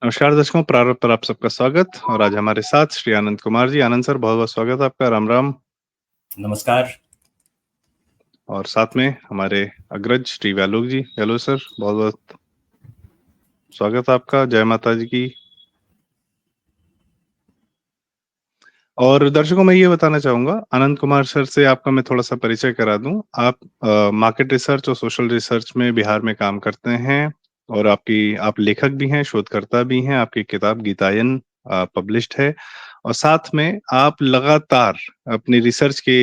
नमस्कार दर्शकों, प्रारंभ पर आप सबका स्वागत और आज हमारे साथ श्री आनंद कुमार जी। आनंद सर, बहुत-बहुत स्वागत है आपका। राम, राम। नमस्कार। और साथ में हमारे अग्रज श्री व्यालोक जी। व्यालोक सर, बहुत-बहुत स्वागत है आपका। जय माता दी की। और दर्शकों, मैं ये बताना चाहूँगा, आनंद कुमार सर से आपका मैं थोड़ा-सा परिचय करा दूँ। आप मार्केट रिसर्च और सोशल रिसर्च में बिहार में काम करते हैं और आप लेखक भी हैं, शोधकर्ता भी हैं। आपकी किताब गीतायन पब्लिश्ड है और साथ में आप लगातार अपनी रिसर्च के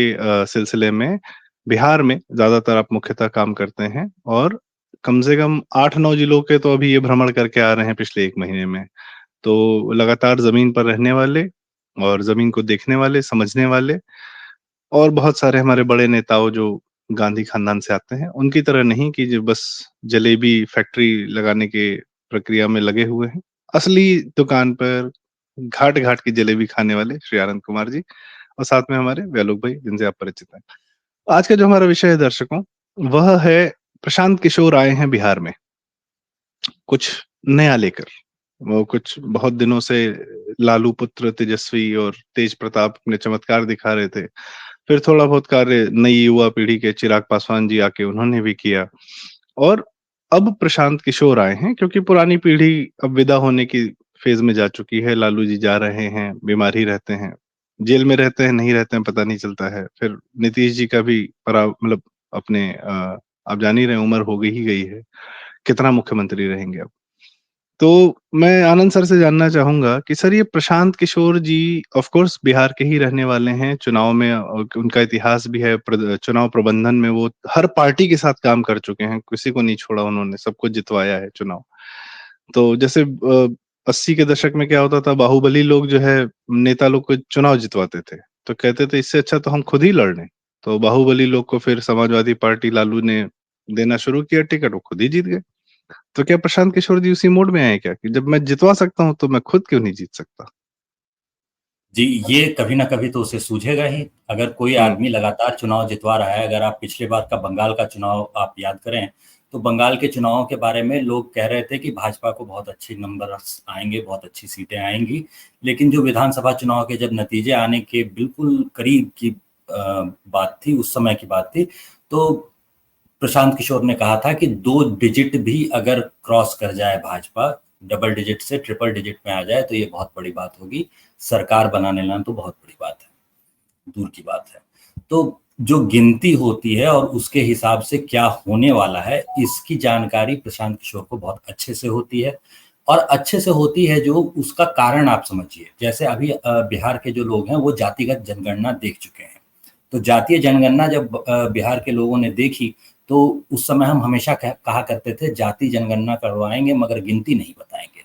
सिलसिले में बिहार में ज़्यादातर आप मुख्यतः काम करते हैं और कम से कम 8-9 जिलों के तो अभी ये भ्रमण करके आ रहे हैं पिछले 1 महीने में। तो लगातार ज़मीन पर रहने वाले और ज़मीन को देखने वाले, समझने वाले और बहुत सारे हमारे बड़े नेताओं जो गांधी खानदान से आते हैं, उनकी तरह नहीं कि जो बस जलेबी फैक्ट्री लगाने के प्रक्रिया में लगे हुए हैं। असली दुकान पर घाट-घाट की जलेबी खाने वाले श्री आनंद कुमार जी और साथ में हमारे व्यालोक भाई, जिनसे आप परिचित हैं। आज का जो हमारा विषय है दर्शकों, वह है प्रशांत किशोर आए हैं बिहार में, कुछ नया लेकर। वो कुछ बहुत दिनों से लालू पुत्र तेजस्वी और तेज प्रताप अपने चमत्कार दिखा रहे थे। फिर थोड़ा बहुत कार्य नई युवा पीढ़ी के चिराग पासवान जी आके उन्होंने भी किया और अब प्रशांत किशोर आए हैं क्योंकि पुरानी पीढ़ी अब विदा होने की फेज में जा चुकी है। लालू जी जा रहे हैं, बीमार ही रहते हैं, जेल में रहते हैं, नहीं रहते हैं पता नहीं चलता है। फिर नीतीश जी का भी मतलब अपने आप जान ही रहे हैं, उम्र हो गई ही गई है, कितना मुख्यमंत्री रहेंगे अब। तो मैं आनंद सर से जानना चाहूँगा कि सर, ये प्रशांत किशोर जी ऑफ कोर्स बिहार के ही रहने वाले हैं, चुनाव में उनका इतिहास भी है, चुनाव प्रबंधन में वो हर पार्टी के साथ काम कर चुके हैं, किसी को नहीं छोड़ा उन्होंने, सबको जितवाया है चुनाव। तो जैसे 80 के दशक में क्या होता था, बाहुबली लोग जो है नेता लोग को चुनाव जितवाते थे, तो कहते थे इससे अच्छा तो हम खुद ही लड़ लें। तो बाहुबली लोग को फिर समाजवादी पार्टी लालू ने देना शुरू किया टिकट, वो खुद ही जीत गए। तो क्या प्रशांत किशोर जी उसी मोड में आए क्या कि जब मैं जितवा सकता हूँ तो मैं खुद क्यों नहीं जीत सकता? जी, ये कभी ना कभी तो उसे सूझेगा ही। अगर कोई हुँ, आदमी लगातार चुनाव जितवा रहा है, अगर आप पिछले बार का बंगाल का चुनाव आप याद करें, तो बंगाल के चुनावों के बारे में लोग कह रहे थे कि भाजपा को बहुत अच्छे नंबर्स आएँगे, बहुत अच्छी सीटें आएँगी। लेकिन जो विधानसभा चुनाव के जब नतीजे आने के बिल्कुल करीब की बात थी, उस समय की बात थी, तो प्रशांत किशोर ने कहा था कि 2 डिजिट भी अगर क्रॉस कर जाए भाजपा, डबल डिजिट से ट्रिपल डिजिट में आ जाए तो ये बहुत बड़ी बात होगी। सरकार बना लेना तो बहुत बड़ी बात है, दूर की बात है। तो जो गिनती होती है और उसके हिसाब से क्या होने वाला है, इसकी जानकारी प्रशांत किशोर को बहुत अच्छे से होती है और अच्छे से होती है जो उसका कारण आप समझिए। जैसे अभी बिहार के जो लोग हैं वो जातिगत जनगणना देख चुके हैं। तो जातीय जनगणना जब बिहार के लोगों ने देखी, तो उस समय हम हमेशा कहा करते थे जाति जनगणना करवाएँगे मगर गिनती नहीं बताएँगे।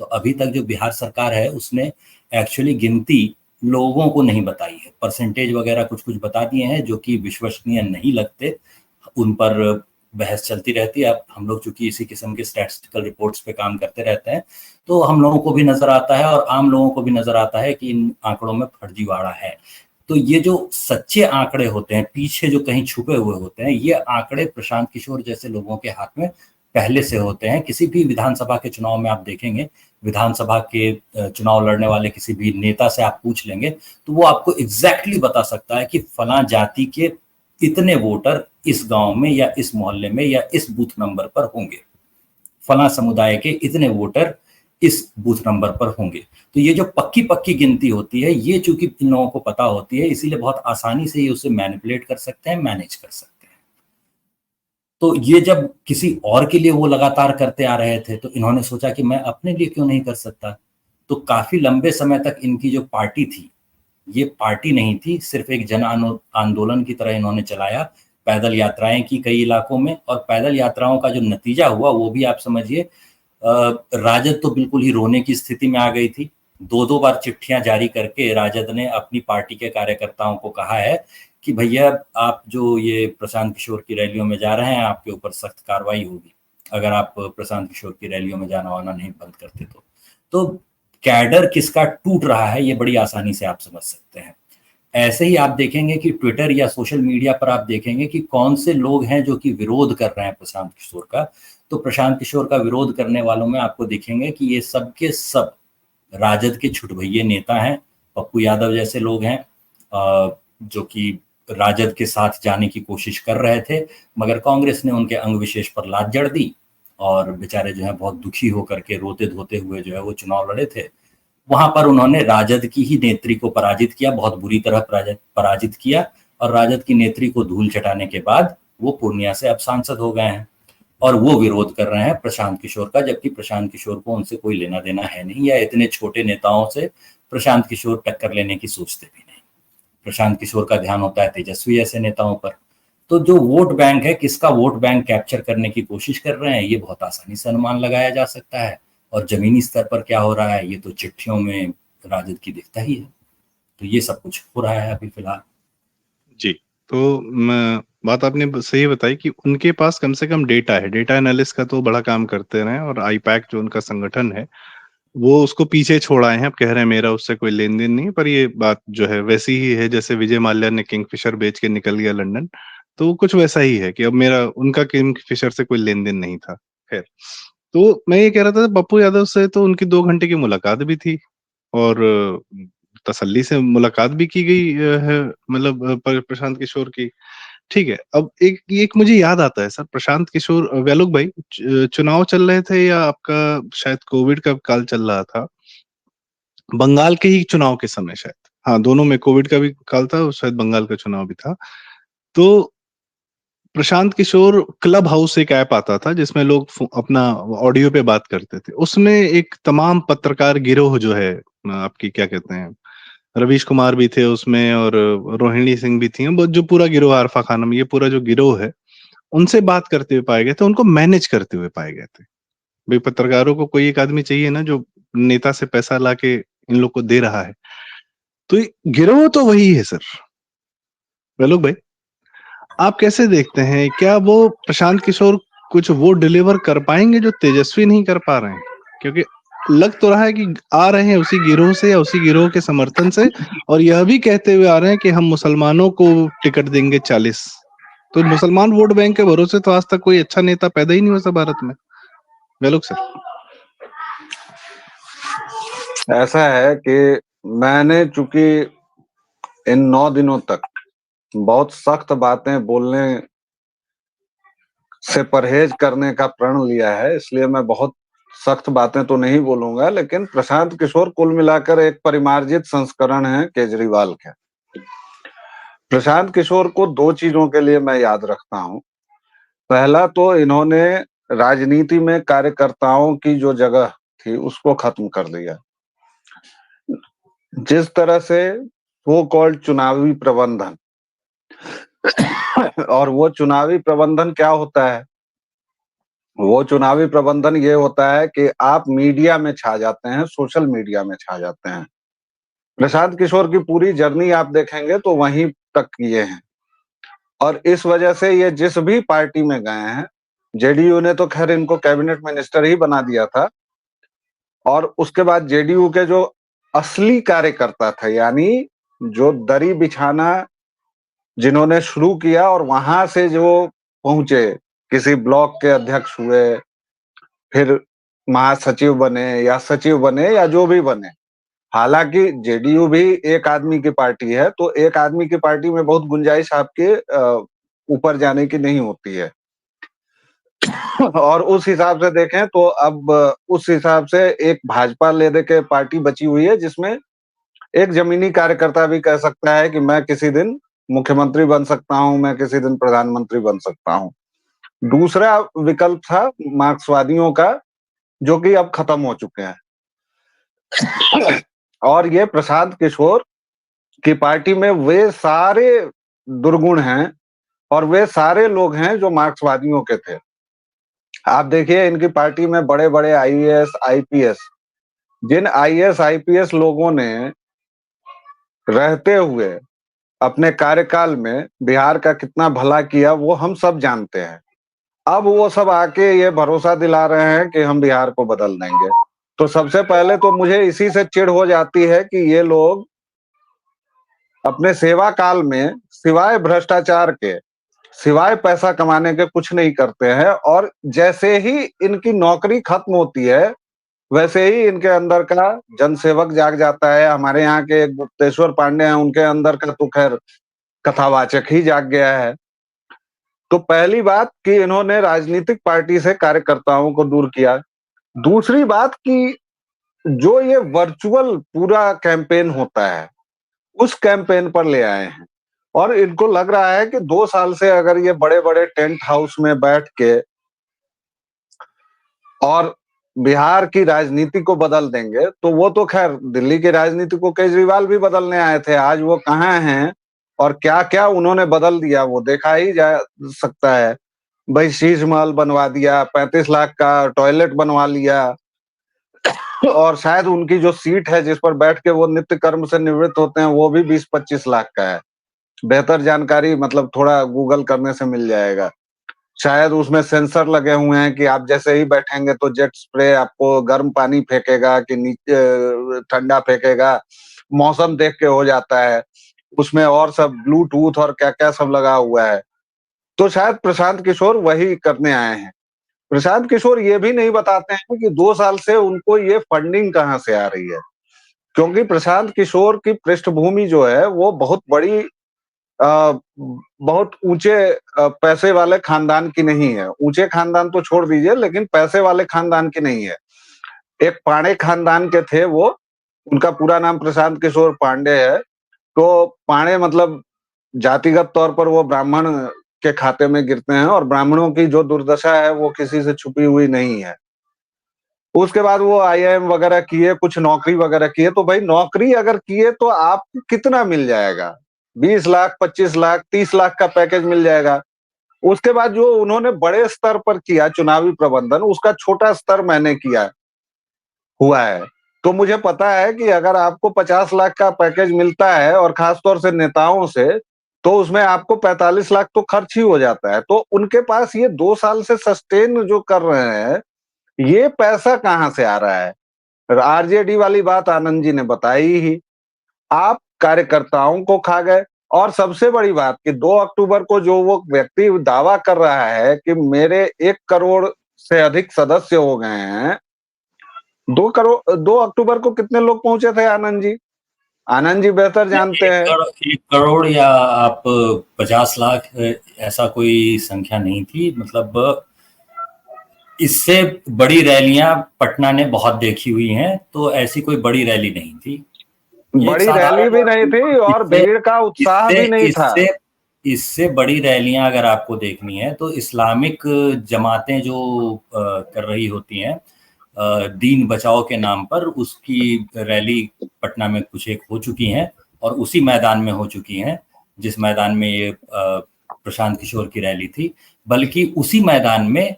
तो अभी तक जो बिहार सरकार है उसने एक्चुअली गिनती लोगों को नहीं बताई है। परसेंटेज वगैरह कुछ-कुछ बता दिए हैं जो कि विश्वसनीय नहीं लगते। उन पर बहस चलती रहती है। अब हम लोग चूँकि इसी किस्म के स्टैटिस्टिकल रिपोर्ट्स पे काम करते रहते हैं, तो हम लोगों को भी नज़र आता है और आम लोगों को भी नज़र आता है कि इन आंकड़ों में फर्जीवाड़ा है। तो ये जो सच्चे आंकड़े होते हैं, पीछे जो कहीं छुपे हुए होते हैं, ये आंकड़े प्रशांत किशोर जैसे लोगों के हाथ में पहले से होते हैं। किसी भी विधानसभा के चुनाव में आप देखेंगे, विधानसभा के चुनाव लड़ने वाले किसी भी नेता से आप पूछ लेंगे, तो वो आपको एग्ज़ैक्टली बता सकता है कि फलाँ जाति के इतने वोटर इस गाँव में या इस मोहल्ले में या इस बूथ नंबर पर होंगे। फलाँ समुदाय के इतने वोटर इस बूथ नंबर पर होंगे। तो ये जो पक्की-पक्की गिनती होती है, ये चूँकि इन लोगों को पता होती है, इसीलिए बहुत आसानी से ये उसे मैनिपुलेट कर सकते हैं, मैनेज कर सकते हैं। तो ये जब किसी और के लिए वो लगातार करते आ रहे थे, तो इन्होंने सोचा कि मैं अपने लिए क्यों नहीं कर सकता? तो काफ़ी लंबे समय तक इनकी जो पार्टी थी, ये पार्टी नहीं थी, सिर्फ़ एक आंदोलन की तरह इन्होंने चलाया। पैदल यात्राएँ की कई इलाकों में और पैदल यात्राओं का जो नतीजा हुआ, वो भी आप समझिए राजद तो बिल्कुल ही रोने की स्थिति में आ गई थी। 2-2 बार चिट्ठियाँ जारी करके राजद ने अपनी पार्टी के कार्यकर्ताओं को कहा है कि भैया आप जो ये प्रशांत किशोर की रैलियों में जा रहे हैं, आपके ऊपर सख्त कार्रवाई होगी, अगर आप प्रशांत किशोर की रैलियों में जाना-वाना नहीं बंद करते तो। तो कैडर किसका टूट रहा है, ये बड़ी आसानी से आप समझ सकते हैं। ऐसे ही आप देखेंगे कि ट्विटर या सोशल मीडिया पर आप देखेंगे कि कौन से लोग हैं जो कि विरोध कर रहे हैं प्रशांत किशोर का। तो प्रशांत किशोर का विरोध करने वालों में आपको दिखेंगे कि ये सब के सब राजद के छुटभइये नेता हैं, पप्पू यादव जैसे लोग हैं, जो कि राजद के साथ जाने की कोशिश कर रहे थे, मगर कांग्रेस ने उनके अंग विशेष पर लात जड़ दी और बेचारे जो है बहुत दुखी होकर के रोते धोते हुए जो है वो चुनाव लड़े थे। वहां पर उन्होंने राजद की ही नेत्री को पराजित किया, बहुत बुरी तरह पराजित किया, और राजद की नेत्री को धूल चटाने के बाद वो पूर्णिया से अब सांसद हो गए हैं और वो विरोध कर रहे हैं प्रशांत किशोर का, जबकि प्रशांत किशोर को उनसे कोई लेना देना है नहीं, या इतने छोटे नेताओं से प्रशांत किशोर टक्कर लेने की सोचते भी नहीं। प्रशांत किशोर का ध्यान होता है तेजस्वी जैसे नेताओं पर। तो जो वोट बैंक है, किसका वोट बैंक कैप्चर करने की कोशिश कर रहे हैं, ये बहुत आसानी से अनुमान लगाया जा सकता है। और जमीनी स्तर पर क्या हो रहा है, ये तो चिट्ठियों में राजद की दिखता ही है। तो ये सब कुछ हो रहा है अभी फिलहाल। जी, तो बात आपने सही बताई कि उनके पास कम से कम डेटा है, डेटा एनालिस्ट का तो बड़ा काम करते रहे, और आईपैक जो उनका संगठन है, वो उसको पीछे छोड़ आए हैं। अब कह रहे हैं मेरा उससे कोई लेन-देन नहीं, पर ये बात जो है वैसी ही है जैसे विजय माल्या ने किंगफिशर बेच के निकल गया लंदन, तो वो कुछ वैसा ही है कि अब मेरा उनका किंगफिशर से कोई लेन-देन नहीं था। खैर, तो मैं ये कह रहा था पप्पू यादव से तो उनकी 2 घंटे की मुलाकात भी थी, और तसल्ली से मुलाकात भी की गई है, मतलब प्रशांत किशोर की। ठीक है, अब एक मुझे याद आता है सर, प्रशांत किशोर व्यालोक भाई, चुनाव चल रहे थे या आपका शायद कोविड का काल चल रहा था, बंगाल के ही चुनाव के समय शायद। हाँ, दोनों में कोविड का भी काल था और शायद बंगाल का चुनाव भी था। तो प्रशांत किशोर क्लब हाउस एक ऐप आता था जिसमें लोग अपना ऑडियो पे बात करते थे। उसमें एक तमाम पत्रकार गिरोह जो है, आपकी क्या कहते हैं, रवीश कुमार भी थे उसमें और रोहिणी सिंह भी थी, वो जो पूरा गिरोह, आरफा खानम, ये पूरा जो गिरोह है, उनसे बात करते हुए पाए गए थे, उनको मैनेज करते हुए पाए गए थे। भाई पत्रकारों को कोई एक आदमी चाहिए ना जो नेता से पैसा लाके इन लोग को दे रहा है। तो ये गिरोह तो वही है सर। व्यालोक भाई, आप कैसे देखते हैं, क्या वो प्रशांत किशोर कुछ वो डिलीवर कर पाएंगे जो तेजस्वी नहीं कर पा रहे हैं? क्योंकि लग तो रहा है कि आ रहे हैं उसी गिरोह से या उसी गिरोह के समर्थन से, और यह भी कहते हुए आ रहे हैं कि हम मुसलमानों को टिकट देंगे 40। तो मुसलमान वोट बैंक के भरोसे तो आज तक कोई अच्छा नेता पैदा ही नहीं हुआ भारत में। वेलोक सर। ऐसा है कि मैंने चूंकि इन 9 दिनों तक बहुत सख्त बातें बोलने से परहेज करने का प्रण लिया है, इसलिए मैं बहुत सख्त बातें तो नहीं बोलूंगा, लेकिन प्रशांत किशोर कुल मिलाकर एक परिमार्जित संस्करण है केजरीवाल के। प्रशांत किशोर को 2 चीजों के लिए मैं याद रखता हूं। पहला तो इन्होंने राजनीति में कार्यकर्ताओं की जो जगह थी उसको खत्म कर दिया। जिस तरह से वो कॉल्ड चुनावी प्रबंधन, और वो चुनावी प्रबंधन क्या होता है? वो चुनावी प्रबंधन ये होता है कि आप मीडिया में छा जाते हैं, सोशल मीडिया में छा जाते हैं। प्रशांत किशोर की पूरी जर्नी आप देखेंगे तो वहीं तक किए हैं, और इस वजह से ये जिस भी पार्टी में गए हैं, जेडीयू ने तो खैर इनको कैबिनेट मिनिस्टर ही बना दिया था, और उसके बाद जेडीयू के जो असली कार्यकर्ता थे, यानी जो दरी बिछाना जिन्होंने शुरू किया और वहां से जो पहुंचे, किसी ब्लॉक के अध्यक्ष हुए, फिर महासचिव बने या सचिव बने या जो भी बने। हालांकि जेडीयू भी एक आदमी की पार्टी है, तो एक आदमी की पार्टी में बहुत गुंजाइश आपके ऊपर जाने की नहीं होती है। और उस हिसाब से देखें तो अब उस हिसाब से एक भाजपा लेने के पार्टी बची हुई है, जिसमें एक जमीनी कार्यकर्ता भी कह सकता है कि मैं किसी दिन मुख्यमंत्री बन सकता हूं, मैं किसी दिन प्रधानमंत्री बन सकता हूं। दूसरा विकल्प था मार्क्सवादियों का, जो कि अब खत्म हो चुके हैं। और ये प्रशांत किशोर की पार्टी में वे सारे दुर्गुण हैं और वे सारे लोग हैं जो मार्क्सवादियों के थे। आप देखिए इनकी पार्टी में बड़े बड़े आईएएस आईपीएस, जिन आईएएस आईपीएस लोगों ने रहते हुए अपने कार्यकाल में बिहार का कितना भला किया वो हम सब जानते हैं। अब वो सब आके ये भरोसा दिला रहे हैं कि हम बिहार को बदल देंगे। तो सबसे पहले तो मुझे इसी से चिढ़ हो जाती है कि ये लोग अपने सेवा काल में सिवाय भ्रष्टाचार के, सिवाय पैसा कमाने के कुछ नहीं करते हैं, और जैसे ही इनकी नौकरी खत्म होती है, वैसे ही इनके अंदर का जनसेवक जाग जाता है। हमारे यहाँ के एक गुप्तेश्वर पांडे हैं, उनके अंदर का तो खैर कथावाचक ही जाग गया है। तो पहली बात कि इन्होंने राजनीतिक पार्टी से कार्यकर्ताओं को दूर किया। दूसरी बात कि जो ये वर्चुअल पूरा कैंपेन होता है, उस कैंपेन पर ले आए हैं, और इनको लग रहा है कि 2 साल से अगर ये बड़े-बड़े टेंट हाउस में बैठ के और बिहार की राजनीति को बदल देंगे, तो वो तो खैर दिल्ली की राजनीति को केजरीवाल भी बदलने आए थे। आज वो कहाँ हैं और क्या-क्या उन्होंने बदल दिया, वो देखा ही जा सकता है। भई शीश महल बनवा दिया, 35 लाख का टॉयलेट बनवा लिया, और शायद उनकी जो सीट है जिस पर बैठ के वो नित्य कर्म से निवृत्त होते हैं, वो भी 20-25 लाख का है। बेहतर जानकारी मतलब थोड़ा गूगल करने से मिल जाएगा। शायद उसमें सेंसर लगे हुए हैं कि आप जैसे ही बैठेंगे तो जेट स्प्रे आपको गर्म पानी फेंकेगा कि नीचे ठंडा फेंकेगा, मौसम देख के हो जाता है। उसमें और सब ब्लूटूथ और क्या-क्या सब लगा हुआ है। तो शायद प्रशांत किशोर वही करने आए हैं। प्रशांत किशोर ये भी नहीं बताते हैं कि 2 साल से उनको ये फंडिंग कहाँ से आ रही है। क्योंकि प्रशांत किशोर की पृष्ठभूमि जो है वो बहुत बड़ी बहुत ऊँचे पैसे वाले खानदान की नहीं है। ऊँचे खानदान तो छोड़ दीजिए, लेकिन पैसे वाले खानदान की नहीं है। एक पांडे खानदान के थे वो, उनका पूरा नाम प्रशांत किशोर पांडे है। तो पांडे मतलब जातिगत तौर पर वो ब्राह्मण के खाते में गिरते हैं, और ब्राह्मणों की जो दुर्दशा है वो किसी से छुपी हुई नहीं है। उसके बाद वो आईआईएम वगैरह किए, कुछ नौकरी वगैरह किए, तो भाई नौकरी अगर किए तो आपको कितना मिल जाएगा? 20 लाख, 25 लाख, 30 लाख का पैकेज मिल जाएगा। उसके बाद जो उन्होंने बड़े स्तर पर किया चुनावी प्रबंधन, उसका छोटा स्तर मैंने किया हुआ है। तो मुझे पता है कि अगर आपको 50 लाख का पैकेज मिलता है और खास तौर से नेताओं से, तो उसमें आपको 45 लाख तो खर्च ही हो जाता है। तो उनके पास ये 2 साल से सस्टेन जो कर रहे हैं, ये पैसा कहाँ से आ रहा है? आरजेडी वाली बात आनंद जी ने बताई ही। आप कार्यकर्ताओं को खा गए, और सबसे बड़ी बात कि 2 अक्टूबर को जो वो व्यक्ति दावा कर रहा है कि मेरे 1 करोड़ से अधिक सदस्य हो गए हैं। 2 अक्टूबर को कितने लोग पहुंचे थे आनंद जी? आनंद जी बेहतर जानते हैं। 1 करोड़ या आप 50 लाख, ऐसा कोई संख्या नहीं थी। मतलब इससे बड़ी रैलियां पटना ने बहुत देखी हुई हैं, तो ऐसी कोई बड़ी रैली नहीं थी। बड़ी रैली भी नहीं थी और भीड़ का उत्साह भी नहीं था। इससे बड़ी रैलियां अगर आपको देखनी है तो इस्लामिक जमातें जो कर रही होती हैं दीन बचाओ के नाम पर, उसकी रैली पटना में कुछ एक हो चुकी हैं, और उसी मैदान में हो चुकी हैं जिस मैदान में ये प्रशांत किशोर की रैली थी। बल्कि उसी मैदान में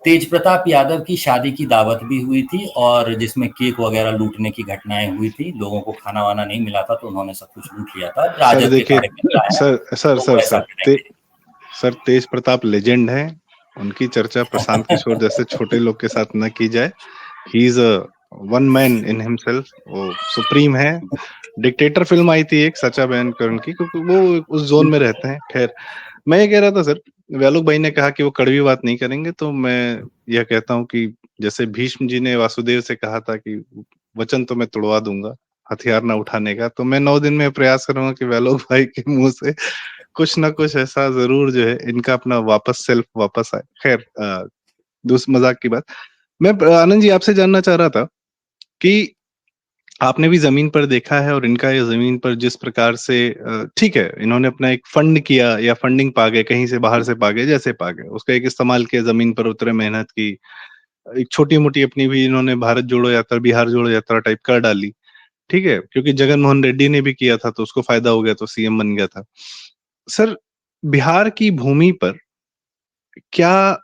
तेज प्रताप यादव की शादी की दावत भी हुई थी, और जिसमें केक वगैरह लूटने की घटनाएं हुई थी। लोगों को खाना वाना नहीं मिला था, तो उन्होंने सब कुछ लूट लिया था। सर राजद के देखिए, कार्यकर्ता हैं, सर तेज प्रताप लेजेंड है। उनकी चर्चा प्रशांत किशोर जैसे छोटे लोग के साथ न की जाए। He is a one man in himself, वो सुप्रीम है। डिक्टेटर फिल्म आई थी एक सचा बयान करण की, क्योंकि वो उस जोन में रहते हैं। खैर, मैं ये कह रहा था सर, व्यालोक भाई ने कहा कि वो कड़वी बात नहीं करेंगे, तो मैं यह कहता हूँ कि जैसे भीष्म जी ने वासुदेव से कहा था कि वचन तो मैं तोड़वा दूंगा, हथियार ना उठाने का, तो मैं 9 दिन में प्रयास करूंगा कि व्यालोक भाई के मुंह से कुछ ना कुछ ऐसा जरूर जो है इनका अपना वापस सेल्फ वापस आए। खैर, दूसरी मजाक की बात, मैं आनंद जी आपसे जानना चाह रहा था कि आपने भी जमीन पर देखा है, और इनका ये जमीन पर जिस प्रकार से ठीक है, इन्होंने अपना एक फंड किया या फंडिंग पा गए, कहीं से बाहर से पा गए, जैसे पा गए, उसका एक इस्तेमाल किया, जमीन पर उतरे, मेहनत की, एक छोटी मोटी अपनी भी इन्होंने भारत जोड़ो यात्रा, बिहार जोड़ो यात्रा टाइप कर डाली। ठीक है, क्योंकि जगन मोहन रेड्डी ने भी किया था तो उसको फायदा हो गया, तो सीएम बन गया था। सर, बिहार की भूमि पर क्या,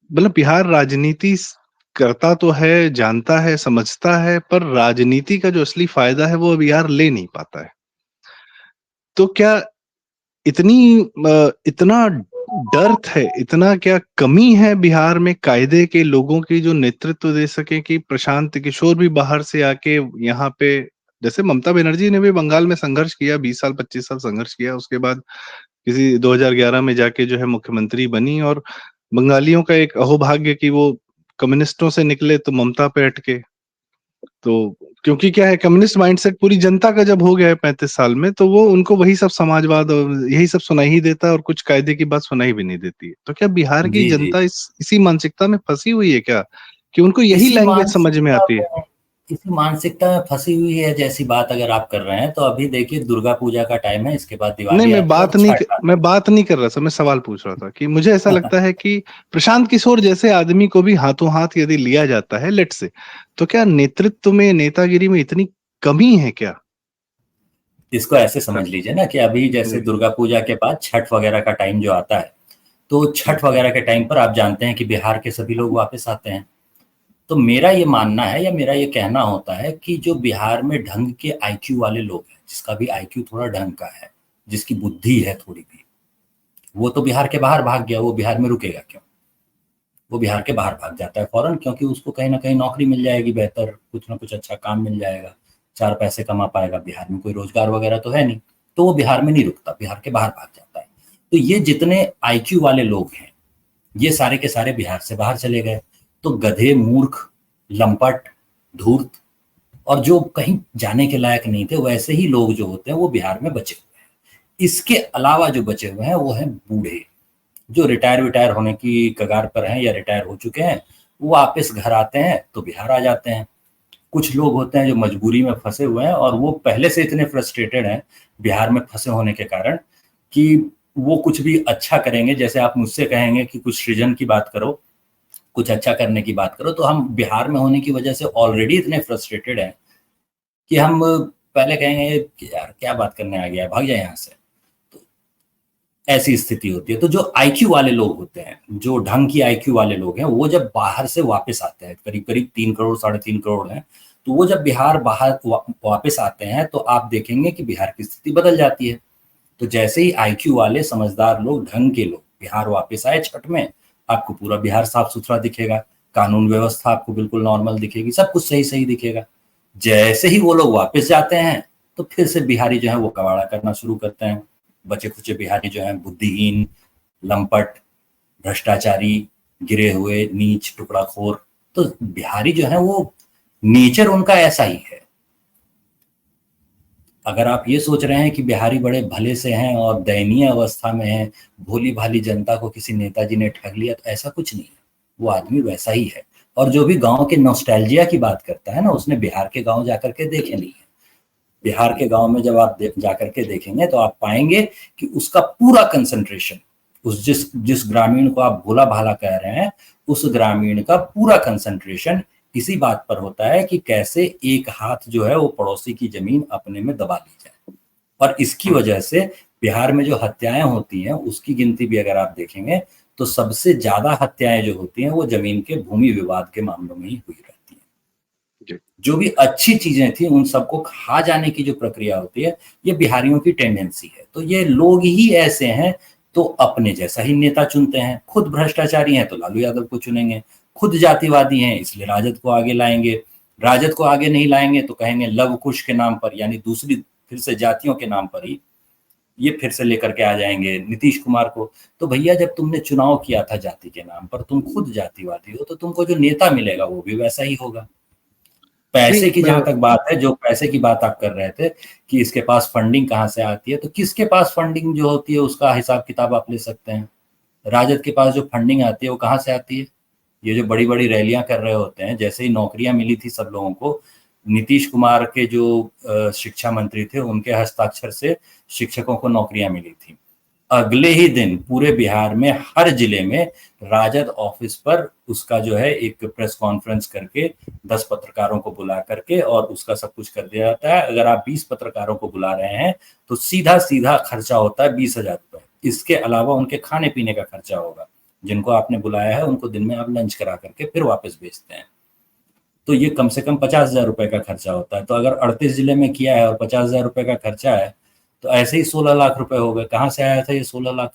मतलब बिहार राजनीति करता तो है, जानता है, समझता है, पर राजनीति का जो असली फायदा है वो बिहार ले नहीं पाता है। तो क्या इतना डर है, इतना क्या कमी है बिहार में कायदे के लोगों की जो नेतृत्व दे सके कि प्रशांत किशोर भी बाहर से आके यहाँ पे जैसे ममता बनर्जी ने भी बंगाल में संघर्ष किया, 20 साल 25 साल संघर्ष किया, उसके बाद किसी 2011 में जाके जो है मुख्यमंत्री बनी, और बंगालियों का एक अहोभाग्य कि वो कम्युनिस्टों से निकले तो ममता पे अटके। तो क्योंकि क्या है, कम्युनिस्ट माइंडसेट पूरी जनता का जब हो गया है 35 साल में, तो वो उनको वही सब समाजवाद और यही सब सुनाई ही देता है, और कुछ कायदे की बात सुनाई भी नहीं देती है। तो क्या बिहार की जी जी। जनता इसी मानसिकता में फंसी हुई है क्या, कि उनको यही इसी लैंग्वेज समझ में मानसिकता आती है? में इसी मानसिकता में फंसी हुई है जैसी बात अगर आप कर रहे हैं, तो अभी देखिए दुर्गा पूजा का टाइम है, इसके बाद नहीं, दिवाली आती है और छठ आता मैं बात नहीं कर रहा था, मैं सवाल पूछ रहा था कि मुझे ऐसा है। लगता है कि प्रशांत किशोर जैसे आदमी को भी हाथों हाथ यदि लिया जाता है, लेट से, तो क्या नेतृत्व में, नेतागिरी में इतनी कमी है क्या? इसको ऐसे समझ लीजिए ना कि अभी जैसे जी, दुर्गा पूजा के बाद छठ वगैरह का टाइम जो आता है, तो जी, छठ वगैरह के टाइम पर आप जानते हैं कि बिहार के सभी लोग वापस आते हैं। तो मेरा ये मानना है या मेरा ये कहना होता है कि जो बिहार में ढंग के आईक्यू वाले लोग हैं, जिसका भी आईक्यू थोड़ा ढंग का है, जिसकी बुद्धि है थोड़ी भी, वो तो बिहार के बाहर भाग गया, वो बिहार में रुकेगा क्यों? वो बिहार के बाहर भाग जाता है फौरन, क्योंकि उसको कहीं ना कहीं नौकरी मिल जाएगी बेहतर, कुछ ना कुछ अच्छा काम मिल जाएगा, चार पैसे कमा पाएगा। बिहार में कोई रोजगार वगैरह तो है नहीं, तो वो बिहार में नहीं रुकता, बिहार के बाहर भाग जाता है। तो ये जितने आईक्यू वाले लोग हैं, ये सारे के सारे बिहार से बाहर चले गए। तो गधे, मूर्ख, लंपट, धूर्त और जो कहीं जाने के लायक नहीं थे, वैसे ही लोग जो होते हैं वो बिहार में बचे हुए हैं। इसके अलावा जो बचे हुए हैं वो हैं बूढ़े, जो रिटायर होने की कगार पर हैं या रिटायर हो चुके हैं। वो वापस घर आते हैं तो बिहार आ जाते हैं। कुछ लोग होते हैं जो मजबूरी में फंसे हुए हैं, और वो पहले से इतने फ्रस्ट्रेटेड हैं बिहार में फंसे होने के कारण कि वो कुछ भी अच्छा करेंगे। जैसे आप मुझसे कहेंगे कि कुछ सृजन की बात करो, कुछ अच्छा करने की बात करो, तो हम बिहार में होने की वजह से ऑलरेडी इतने फ्रस्ट्रेटेड हैं कि हम पहले कहेंगे कि यार क्या बात करने आ गया है, भाग जाए यहाँ से। तो ऐसी स्थिति होती है। तो जो आईक्यू वाले लोग होते हैं, जो ढंग की आईक्यू वाले लोग हैं, वो जब बाहर से वापस आते हैं, करीब करीब 3 करोड़ 3.5 करोड़ हैं, तो वो जब बिहार बाहर वापस आते हैं तो आप देखेंगे कि बिहार की स्थिति बदल जाती है। तो जैसे ही आईक्यू वाले समझदार लोग, ढंग के लोग बिहार वापस आए छठ में, आपको पूरा बिहार साफ सुथरा दिखेगा, कानून व्यवस्था आपको बिल्कुल नॉर्मल दिखेगी, सब कुछ सही सही दिखेगा। जैसे ही वो लोग वापस जाते हैं तो फिर से बिहारी जो है वो कबाड़ा करना शुरू करते हैं। बचे खुचे बिहारी जो हैं बुद्धिहीन, लंपट, भ्रष्टाचारी, गिरे हुए, नीच, टुकड़ाखोर। तो बिहारी जो है वो नेचर उनका ऐसा ही है। अगर आप ये सोच रहे हैं कि बिहारी बड़े भले से हैं और दयनीय अवस्था में हैं, भोली भाली जनता को किसी नेताजी ने ठग लिया, तो ऐसा कुछ नहीं है। वो आदमी वैसा ही है। और जो भी गांव के नॉस्टैल्जिया की बात करता है ना, उसने बिहार के गांव जाकर के देखे नहीं है। बिहार के गांव में जब आप जाकर के देखेंगे तो आप पाएंगे कि उसका पूरा कंसंट्रेशन, उस जिस जिस ग्रामीण को आप भोला भाला कह रहे हैं, उस ग्रामीण का पूरा कंसंट्रेशन इसी बात पर होता है कि कैसे एक हाथ जो है वो पड़ोसी की जमीन अपने में दबा ली जाए। और इसकी वजह से बिहार में जो हत्याएं होती हैं उसकी गिनती भी अगर आप देखेंगे तो सबसे ज्यादा हत्याएं जो होती हैं वो जमीन के भूमि विवाद के मामलों में ही हुई रहती हैं। जी। जो भी अच्छी चीजें थी उन सबको खा जाने की जो प्रक्रिया होती है, ये बिहारियों की टेंडेंसी है। तो ये लोग ही ऐसे हैं, तो अपने जैसा ही नेता चुनते हैं। खुद भ्रष्टाचारी हैं तो लालू यादव को चुनेंगे, खुद जातिवादी हैं इसलिए राजद को आगे लाएंगे, राजद को आगे नहीं लाएंगे तो कहेंगे लव कुश के नाम पर, यानी दूसरी फिर से जातियों के नाम पर ही ये फिर से लेकर के आ जाएंगे नीतीश कुमार को। तो भैया जब तुमने चुनाव किया था जाति के नाम पर, तुम खुद जातिवादी हो, तो तुमको जो नेता मिलेगा वो भी वैसा ही होगा। नहीं, पैसे की जहां तक बात है, जो पैसे की बात आप कर रहे थे कि इसके पास फंडिंग कहाँ से आती है, तो किसके पास फंडिंग जो होती है उसका हिसाब किताब आप ले सकते हैं। राजद के पास जो फंडिंग आती है वो कहाँ से आती है? ये जो बड़ी बड़ी रैलियां कर रहे होते हैं, जैसे ही नौकरियां मिली थी सब लोगों को, नीतीश कुमार के जो शिक्षा मंत्री थे उनके हस्ताक्षर से शिक्षकों को नौकरियां मिली थी। अगले ही दिन पूरे बिहार में हर जिले में राजद ऑफिस पर उसका जो है एक प्रेस कॉन्फ्रेंस करके 10 पत्रकारों को बुला करके और उसका सब कुछ कर दिया जाता है। अगर आप 20 पत्रकारों को बुला रहे हैं तो सीधा सीधा खर्चा होता है 20,000 रुपए। इसके अलावा उनके खाने पीने का खर्चा होगा। जिनको आपने बुलाया है उनको दिन में आप लंच करा करके फिर वापस भेजते हैं, तो ये कम से कम 50,000 रुपए का खर्चा होता है। तो अगर 38 जिले में किया है और 50,000 रुपए का खर्चा है, तो ऐसे ही 16 लाख रुपए हो गए। कहाँ से आया था ये 16 लाख?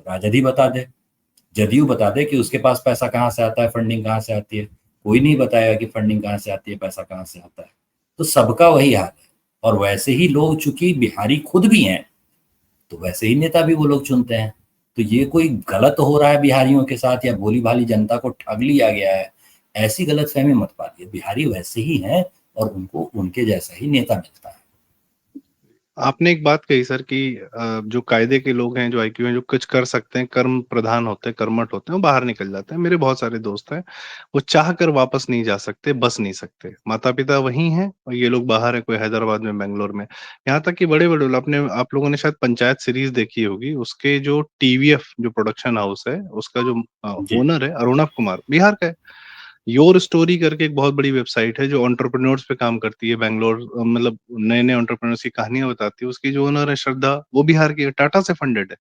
राजद ही बता दे, जदयू बता दे कि उसके पास पैसा कहाँ से आता है, फंडिंग कहाँ से आती है। कोई नहीं बताएगा कि फंडिंग कहाँ से आती है, पैसा कहाँ से आता है। तो सबका वही हाल है। और वैसे ही लोग चूंकि बिहारी खुद भी हैं, तो वैसे ही नेता भी वो लोग चुनते हैं। तो ये कोई गलत हो रहा है बिहारियों के साथ या भोली भाली जनता को ठग लिया गया है, ऐसी गलतफहमी मत पालिए। बिहारी वैसे ही हैं और उनको उनके जैसा ही नेता मिलता है। आपने एक बात कही सर कि जो कायदे के लोग हैं, जो आईक्यू हैं, जो कुछ कर सकते हैं, कर्म प्रधान होते हैं, कर्मठ होते हैं, वो बाहर निकल जाते हैं। मेरे बहुत सारे दोस्त हैं, वो चाह कर वापस नहीं जा सकते, बस नहीं सकते। माता-पिता वहीं हैं और ये लोग बाहर हैं, कोई हैदराबाद में, बैंगलोर में। यहाँ तक कि बड़े-बड़े आपने आप लोगों ने शायद पंचायत सीरीज़ देखी होगी, उसके जो टीवीएफ जो प्रोडक्शन हाउस है, उसका जो जी। ओनर है, अरुणव कुमार, बिहार का है। योर स्टोरी करके एक बहुत बड़ी वेबसाइट है जो एंटरप्रेन्योर्स पे काम करती है बैंगलोर, मतलब नए-नए एंटरप्रेन्योर्स की कहानियाँ बताती है। उसकी जो ओनर है श्रद्धा, वो बिहार की है, टाटा से फंडेड है,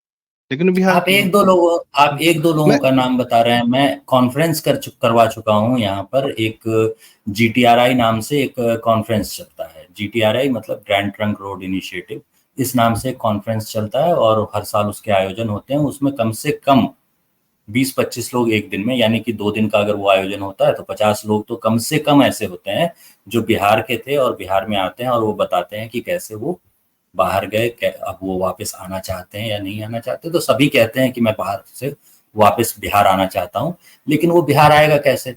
लेकिन वो बिहार आप की है। एक दो लोगों मैं का नाम बता रहे हैं। मैं कॉन्फ्रेंस करवा चुका हूँ यहाँ पर। एक जीटीआरआई नाम से एक कॉन्फ्रेंस चलता है। जीटीआरआई मतलब ग्रैंड ट्रंक रोड इनिशिएटिव, इस नाम से एक कॉन्फ्रेंस चलता है और हर साल उसके आयोजन होते हैं। उसमें कम से कम 20-25 लोग एक दिन में, यानी कि 2 दिन का अगर वो आयोजन होता है तो 50 लोग तो कम से कम ऐसे होते हैं जो बिहार के थे और बिहार में आते हैं और वो बताते हैं कि कैसे वो बाहर गए, अब वो वापस आना चाहते हैं या नहीं आना चाहते। तो सभी कहते हैं कि मैं बाहर से वापस बिहार आना चाहता हूँ, लेकिन वो बिहार आएगा कैसे?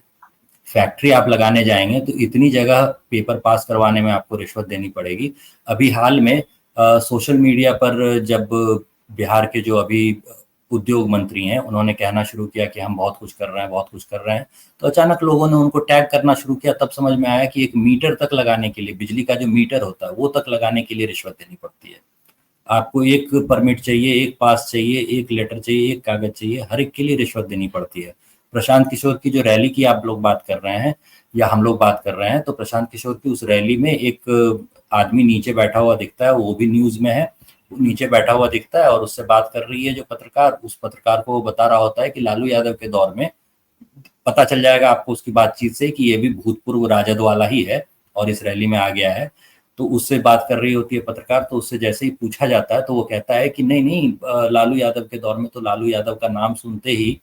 फैक्ट्री आप लगाने जाएंगे तो इतनी जगह पेपर पास करवाने में आपको रिश्वत देनी पड़ेगी। अभी हाल में सोशल मीडिया पर जब बिहार के जो अभी उद्योग मंत्री हैं उन्होंने कहना शुरू किया कि हम बहुत कुछ कर रहे हैं, बहुत कुछ कर रहे हैं, तो अचानक लोगों ने उनको टैग करना शुरू किया। तब समझ में आया कि एक मीटर तक लगाने के लिए, बिजली का जो मीटर होता है वो तक लगाने के लिए रिश्वत देनी पड़ती है। आपको एक परमिट चाहिए, एक पास चाहिए, एक लेटर चाहिए, एक कागज चाहिए, हर एक के लिए रिश्वत देनी पड़ती है। प्रशांत किशोर की जो रैली की आप लोग बात कर रहे हैं या हम लोग बात कर रहे हैं, तो प्रशांत किशोर की उस रैली में एक आदमी नीचे बैठा हुआ दिखता है, वो भी न्यूज में है। नीचे बैठा हुआ दिखता है और उससे बात कर रही है जो पत्रकार, उस पत्रकार को वो बता रहा होता है कि लालू यादव के दौर में, पता चल जाएगा आपको उसकी बातचीत से कि ये भी भूतपूर्व राजद वाला ही है और इस रैली में आ गया है। तो उससे बात कर रही होती है पत्रकार, तो उससे जैसे ही पूछा जाता है तो वो कहता है कि नहीं नहीं, लालू यादव के दौर में तो लालू यादव का नाम सुनते ही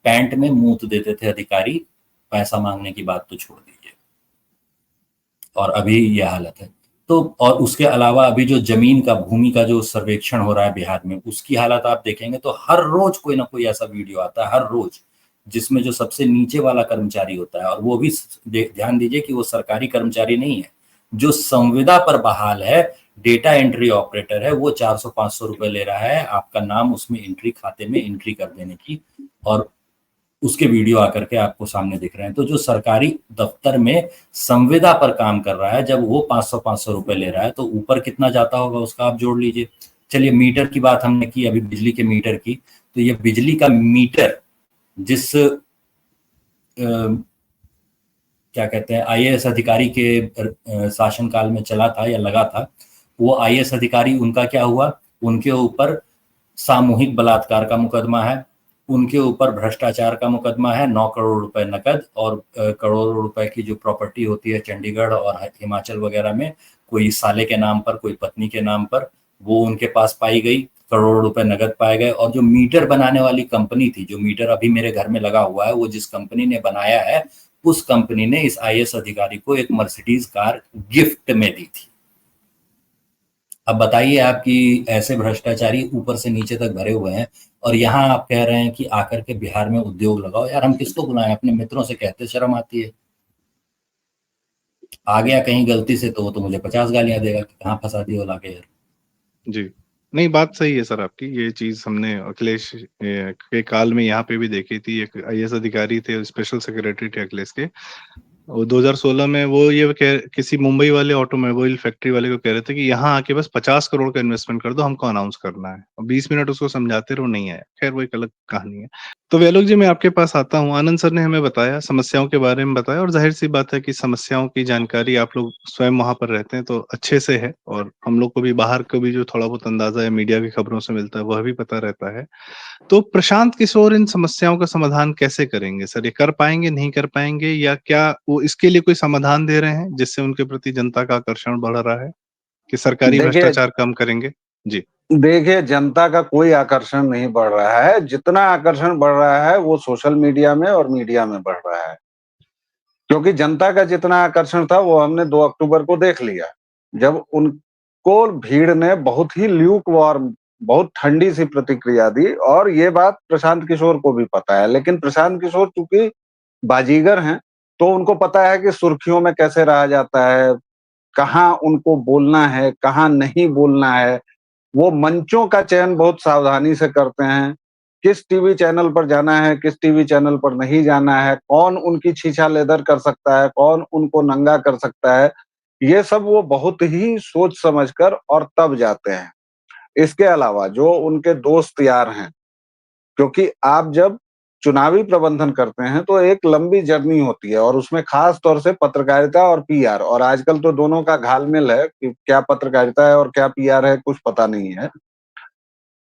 पैंट में मूत देते थे अधिकारी, पैसा मांगने की बात तो छोड़ दीजिए। और अभी ये हालत है। तो और उसके अलावा अभी जो जमीन का, भूमि का जो सर्वेक्षण हो रहा है बिहार में, उसकी हालत आप देखेंगे तो हर रोज कोई ना कोई ऐसा वीडियो आता है, हर रोज, जिसमें जो सबसे नीचे वाला कर्मचारी होता है, और वो भी ध्यान दीजिए कि वो सरकारी कर्मचारी नहीं है, जो संविदा पर बहाल है, डेटा एंट्री ऑपरेटर है, वो 400-500 रुपए ले रहा है आपका नाम उसमें एंट्री, खाते में एंट्री कर देने की, और उसके वीडियो आकर के आपको सामने दिख रहे हैं। तो जो सरकारी दफ्तर में संविदा पर काम कर रहा है, जब वो 500-500 रुपए ले रहा है, तो ऊपर कितना जाता होगा उसका आप जोड़ लीजिए। चलिए मीटर की बात हमने की, अभी बिजली के मीटर की, तो ये बिजली का मीटर जिस क्या कहते हैं आईएएस अधिकारी के शासनकाल में चला था या लगा था, वो आईएएस अधिकारी, उनका क्या हुआ? उनके ऊपर सामूहिक बलात्कार का मुकदमा है, उनके ऊपर भ्रष्टाचार का मुकदमा है, 9 करोड़ रुपए नकद और करोड़ों रुपए की जो प्रॉपर्टी होती है चंडीगढ़ और हिमाचल वगैरह में, कोई साले के नाम पर, कोई पत्नी के नाम पर, वो उनके पास पाई गई, करोड़ों रुपए नकद पाए गए। और जो मीटर बनाने वाली कंपनी थी, जो मीटर अभी मेरे घर में लगा हुआ है, वो जिस कंपनी ने बनाया है, उस कंपनी ने इस आईएएस अधिकारी को एक मर्सिडीज कार गिफ्ट में दी थी। अब बताइए आप कि ऐसे भ्रष्टाचारी ऊपर से नीचे तक भरे हुए हैं, और यहाँ आप कह रहे हैं कि आकर के बिहार में उद्योग लगाओ। यार हम किसको बुलाएं? अपने मित्रों से कहते शर्म आती है। आ गया कहीं गलती से तो वो तो मुझे 50 गालियां देगा कि कहाँ फंसा दिया लाके यार। जी। नहीं, बात सही है सर आपकी। ये चीज़ हमने अखिलेश के काल में यहाँ पे भी देखी थी। एक आईएएस अधिकारी थे, स्पेशल सेक्रेटरी थे अखिलेश के। वो 2016 में वो ये कह किसी मुंबई वाले ऑटोमोबाइल फैक्ट्री वाले को कह रहे थे कि यहाँ आके बस 50 करोड़ का इन्वेस्टमेंट कर दो, हमको अनाउंस करना है। और 20 मिनट उसको समझाते रहो, नहीं आया। खैर वो एक अलग कहानी है। तो वेलोक जी, मैं आपके पास आता हूँ। आनंद सर ने हमें बताया, समस्याओं के बारे में बताया, और ज़ाहिर-सी बात है कि समस्याओं की जानकारी आप लोग स्वयं वहाँ पर रहते हैं तो अच्छे से है, और हम लोग को भी बाहर को भी जो थोड़ा बहुत अंदाज़ा है मीडिया की खबरों से मिलता है, वह भी पता रहता है। तो प्रशांत किशोर इन समस्याओं का समाधान कैसे करेंगे सर? ये कर पाएँगे, नहीं कर पाएँगे, या क्या वो इसके लिए कोई समाधान दे रहे हैं, जिससे उनके प्रति जनता का आकर्षण बढ़ रहा है, कि सरकारी देखिए भ्रष्टाचार कम करेंगे? जी। देखिए, जनता का कोई आकर्षण नहीं बढ़ रहा है। जितना आकर्षण बढ़ रहा है वो सोशल मीडिया में और मीडिया में बढ़ रहा है। क्योंकि जनता का जितना आकर्षण था वो हमने 2 अक्टूबर को देख लिया। जब उनको भीड़ ने बहुत ही ल्यूक वार्म, बहुत ठंडी सी प्रतिक्रिया दी, और ये बात प्रशांत किशोर को भी पता है। लेकिन प्रशांत किशोर चूंकि बाजीगर हैं, तो उनको पता है कि सुर्खियों में कैसे रहा जाता है, कहाँ उनको बोलना है, कहाँ नहीं बोलना है। वो मंचों का चयन बहुत सावधानी से करते हैं, किस टीवी चैनल पर जाना है, किस टीवी चैनल पर नहीं जाना है, कौन उनकी छीछा-लेदर कर सकता है, कौन उनको नंगा कर सकता है, ये सब वो बहुत ही सोच समझ कर और तब जाते हैं। इसके अलावा जो उनके दोस्त यार हैं, क्योंकि आप जब चुनावी प्रबंधन करते हैं तो एक लंबी जर्नी होती है, और उसमें खास तौर से पत्रकारिता और पीआर, और आजकल तो दोनों का घालमेल है कि क्या पत्रकारिता है और क्या पीआर है, कुछ पता नहीं है।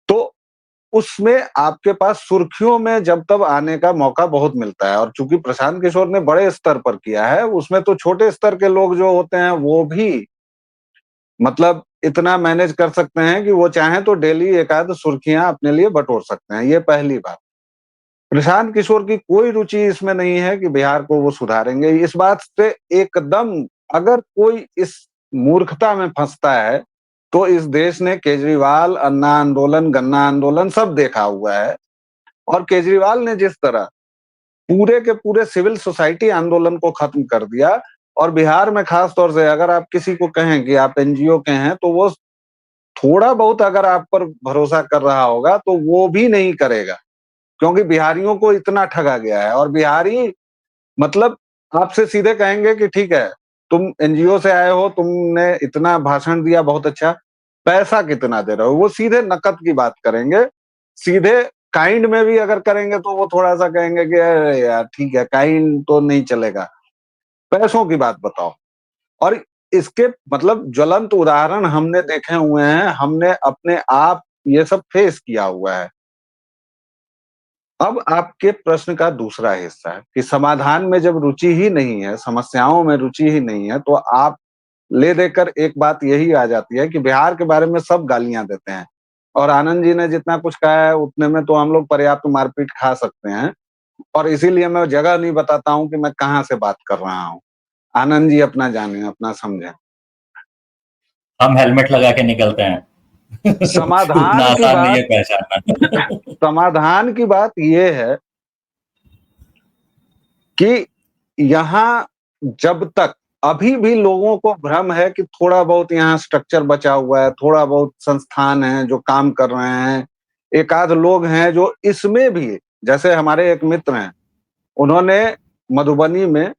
तो उसमें आपके पास सुर्खियों में जब तब आने का मौका बहुत मिलता है, और चूंकि प्रशांत किशोर ने बड़े स्तर पर किया है, उसमें तो छोटे स्तर के लोग जो होते हैं वो भी मतलब इतना मैनेज कर सकते हैं कि वो चाहें तो डेली एक आध सुर्खियां अपने लिए बटोर सकते हैं। ये पहली बात। प्रशांत किशोर की कोई रुचि इसमें नहीं है कि बिहार को वो सुधारेंगे। इस बात से एकदम, अगर कोई इस मूर्खता में फंसता है, तो इस देश ने केजरीवाल, अन्ना आंदोलन, गन्ना आंदोलन सब देखा हुआ है। और केजरीवाल ने जिस तरह पूरे के पूरे सिविल सोसाइटी आंदोलन को खत्म कर दिया, और बिहार में खास तौर से अगर आप किसी को कहें कि आप एनजीओ के हैं, तो वो थोड़ा बहुत अगर आप पर भरोसा कर रहा होगा तो वो भी नहीं करेगा, क्योंकि बिहारियों को इतना ठगा गया है। और बिहारी मतलब आपसे सीधे कहेंगे कि ठीक है, तुम एनजीओ से आए हो, तुमने इतना भाषण दिया, बहुत अच्छा, पैसा कितना दे रहे हो? वो सीधे नकद की बात करेंगे। सीधे काइंड में भी अगर करेंगे तो वो थोड़ा-सा कहेंगे कि अरे यार ठीक है, काइंड तो नहीं चलेगा, पैसों की बात बताओ। और इसके मतलब ज्वलंत उदाहरण हमने देखे हुए हैं, हमने अपने आप ये सब फेस किया हुआ है। अब आपके प्रश्न का दूसरा हिस्सा है कि समाधान में जब रुचि ही नहीं है, समस्याओं में रुचि ही नहीं है, तो आप ले देकर एक बात यही आ जाती है कि बिहार के बारे में सब गालियाँ देते हैं, और आनंद जी ने जितना कुछ कहा है उतने में तो हम लोग पर्याप्त मारपीट खा सकते हैं, और इसीलिए मैं जगह नहीं बताता हूँ कि मैं कहाँ से बात कर रहा हूँ। आनंद जी अपना जानें, अपना समझें। हम हेलमेट लगा के निकलते हैं। उतना समाधान की आसान नहीं बात है पहचानना। समाधान की बात ये है कि यहाँ जब तक अभी भी लोगों को भ्रम है कि थोड़ा बहुत यहाँ स्ट्रक्चर बचा हुआ है, थोड़ा बहुत संस्थान हैं जो काम कर रहे हैं, एक आध लोग हैं जो इसमें भी, जैसे हमारे एक मित्र हैं, उन्होंने मधुबनी में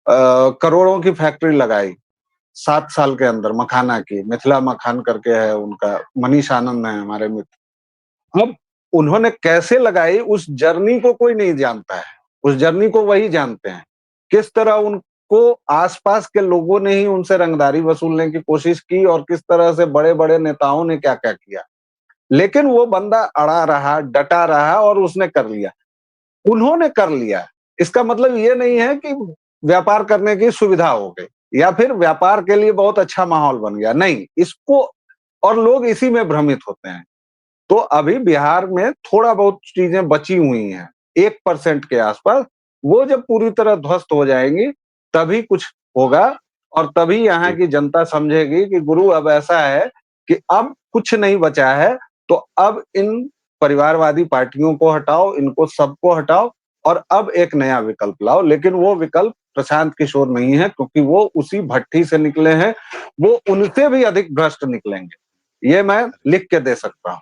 करोड़ों की फैक्ट्री लगाई 7 साल के अंदर, मखाना की, मिथिला मखान करके है उनका, मनीष आनंद है हमारे मित्र। अब उन्होंने कैसे लगाई उस जर्नी को कोई नहीं जानता है, उस जर्नी को वही जानते हैं। किस तरह उनको आस-पास के लोगों ने ही उनसे रंगदारी वसूलने की कोशिश की, और किस तरह से बड़े-बड़े नेताओं ने क्या-क्या किया। लेकिन वो बंदा अड़ा रहा, डटा रहा, और उसने कर लिया। उन्होंने कर लिया, इसका मतलब ये नहीं है कि व्यापार करने की सुविधा हो गई या फिर व्यापार के लिए बहुत अच्छा माहौल बन गया, नहीं, इसको, और लोग इसी में भ्रमित होते हैं। तो अभी बिहार में थोड़ा बहुत चीजें बची हुई हैं, 1% के आसपास। वो जब पूरी तरह ध्वस्त हो जाएंगी, तभी कुछ होगा, और तभी यहाँ जी। की जनता समझेगी कि गुरु अब ऐसा है कि अब कुछ नहीं बचा है, तो अब इन परिवारवादी पार्टियों को हटाओ, इनको सबको हटाओ, और अब एक नया विकल्प लाओ। लेकिन वो विकल्प प्रशांत किशोर नहीं है, क्योंकि वो उसी भट्टी से निकले हैं, वो उनसे भी अधिक भ्रष्ट निकलेंगे। ये मैं लिख के दे सकता हूँ।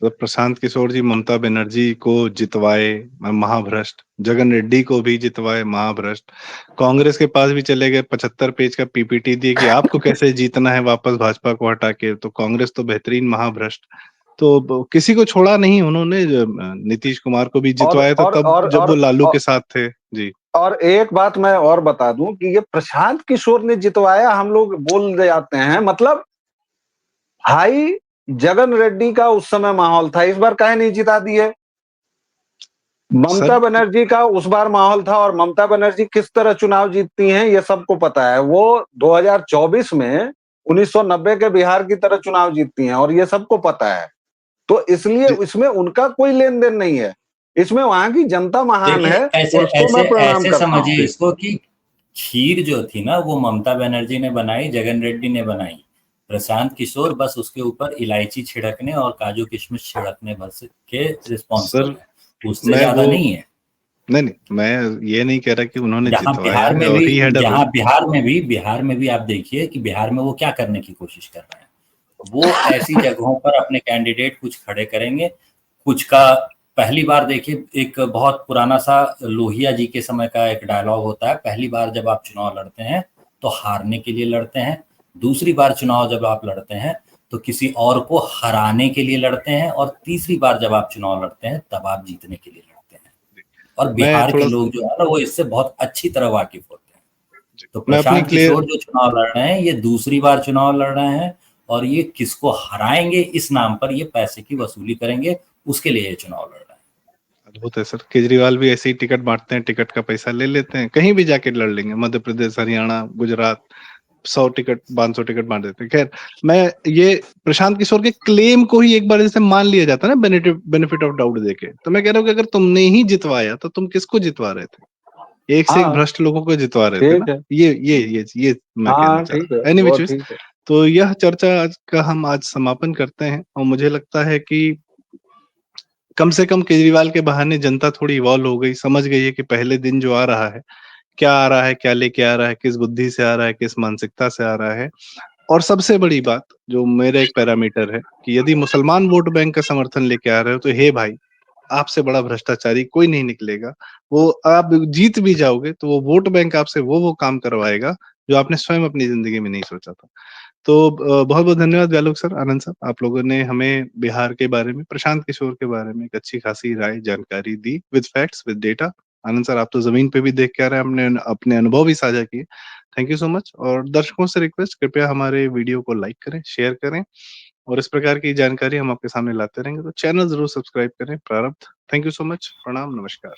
तो प्रशांत किशोर जी ममता बनर्जी को जितवाए महाभ्रष्ट, जगन रेड्डी को भी जितवाए महाभ्रष्ट, कांग्रेस के पास भी चले गए, 75 पेज का पीपीटी दिए कि आपको कैसे जीतना है वापस भाजपा को हटा के, तो कांग्रेस तो बेहतरीन महाभ्रष्ट। तो किसी को छोड़ा नहीं उन्होंने, नीतीश कुमार को भी और जितवाया था और तब और जब वो और लालू के और, साथ थे। जी। और एक बात मैं और बता दूं कि ये प्रशांत किशोर ने जितवाया, हम लोग बोल जाते हैं, मतलब भाई जगन रेड्डी का उस समय माहौल था, इस बार काहे नहीं जिता दिए? सर ममता बनर्जी का उस बार माहौल था, और ममता बनर्जी किस तरह चुनाव जीतती हैं ये सबको पता है। वो 2024 में 1990 के बिहार की तरह चुनाव जीतती हैं, और ये सबको पता है। तो इसलिए जी, इसमें उनका कोई लेन देन नहीं है। इसमें वहां की जनता महान देखिए, है ऐसे और उसको ऐसे मैं प्रणाम ऐसे करता हूँ। समझिए इसको कि खीर जो थी ना वो ममता बनर्जी ने बनाई, जगन रेड्डी ने बनाई। प्रशांत किशोर बस उसके ऊपर इलायची छिड़कने और काजू किशमिश छिड़कने बस के रिस्पॉन्सिबल सर है, उससे मैं ज्यादा वो नहीं है। नहीं, मैं ये नहीं कह रहा कि उन्होंने जहां जितवाया बिहार है में भी और ही हैड अ जहां रोल। बिहार में भी आप देखिए कि बिहार में वो क्या करने की कोशिश कर रहे हैं। वो ऐसी जगहों पर अपने कैंडिडेट कुछ खड़े करेंगे, कुछ का पहली बार देखिए, एक बहुत पुराना सा लोहिया जी के समय का एक डायलॉग होता है, पहली बार जब आप चुनाव लड़ते हैं तो हारने के लिए लड़ते हैं, दूसरी बार चुनाव जब आप लड़ते हैं तो किसी और को हराने के लिए लड़ते हैं, और तीसरी बार जब आप चुनाव लड़ते हैं तब आप जीतने के लिए लड़ते हैं। और मैं बिहार के थोड़ा लोग जो है ना वो इससे बहुत अच्छी तरह वाकिफ होते हैं। तो मैं अपनी प्रशांत क्लियर किशोर जो चुनाव लड़ रहे हैं ये दूसरी बार चुनाव लड़ रहे हैं, और ये किसको हराएंगे इस नाम पर ये पैसे की वसूली करेंगे, उसके लिए ये चुनाव लड़ रहे हैं। अद्भुत है सर। केजरीवाल भी ऐसे ही टिकट बाँटते हैं, टिकट का पैसा ले लेते हैं, कहीं भी जाके लड़ लेंगे, मध्य प्रदेश, हरियाणा, गुजरात, 100 टिकट, 500 टिकट बाँट देते हैं। खैर, मैं ये प्रशांत किशोर के क्लेम को ही एक बार जैसे मान लिया जाता है ना बेनिफिट ऑफ डाउट देके, तो मैं कह रहा हूँ कि अगर तुमने ही जितवाया तो तुम किसको जितवा रहे थे? एक से एक हाँ भ्रष्ट लोगों को जितवा रहे थे ना? ठीक है। ये मैं कहना हाँ चाह ठीक है, रहा था। एनी वो व्हिच वाइज़, ठीक है। तो यह चर्चा आज का हम आज समापन करते हैं और मुझे लगता है कि कम से कम केजरीवाल के बहाने जनता थोड़ी इवॉल्व हो गई, समझ गई है कि पहले दिन जो आ रहा है, क्या आ रहा है, क्या लेके आ रहा है, किस बुद्धि से आ रहा है, किस मानसिकता से आ रहा है। और सबसे बड़ी बात जो मेरा एक पैरामीटर है कि यदि मुसलमान वोट बैंक का समर्थन लेके आ रहे हो तो हे भाई, आपसे बड़ा भ्रष्टाचारी कोई नहीं निकलेगा। वो आप जीत भी जाओगे तो वो वोट बैंक आपसे वो काम करवाएगा जो आपने स्वयं अपनी ज़िंदगी में नहीं सोचा था। तो बहुत-बहुत धन्यवाद व्यालोक सर, आनंद साहब, आप लोगों ने हमें बिहार के बारे में, प्रशांत किशोर के बारे में एक अच्छी खासी राय, जानकारी दी with facts, with data. Anand sir, आप तो ज़मीन पे भी देख के आ रहे हैं, आपने अपने अनुभव भी साझा किए। थैंक यू सो मच और दर्शकों से रिक्वेस्ट, कृपया हमारे वीडियो को लाइक करें, शेयर करें और इस प्रकार की जानकारी हम आपके सामने लाते रहेंगे, तो चैनल ज़रूर सब्सक्राइब करें। प्रारब्ध। Thank you so much. प्रणाम, नमस्कार।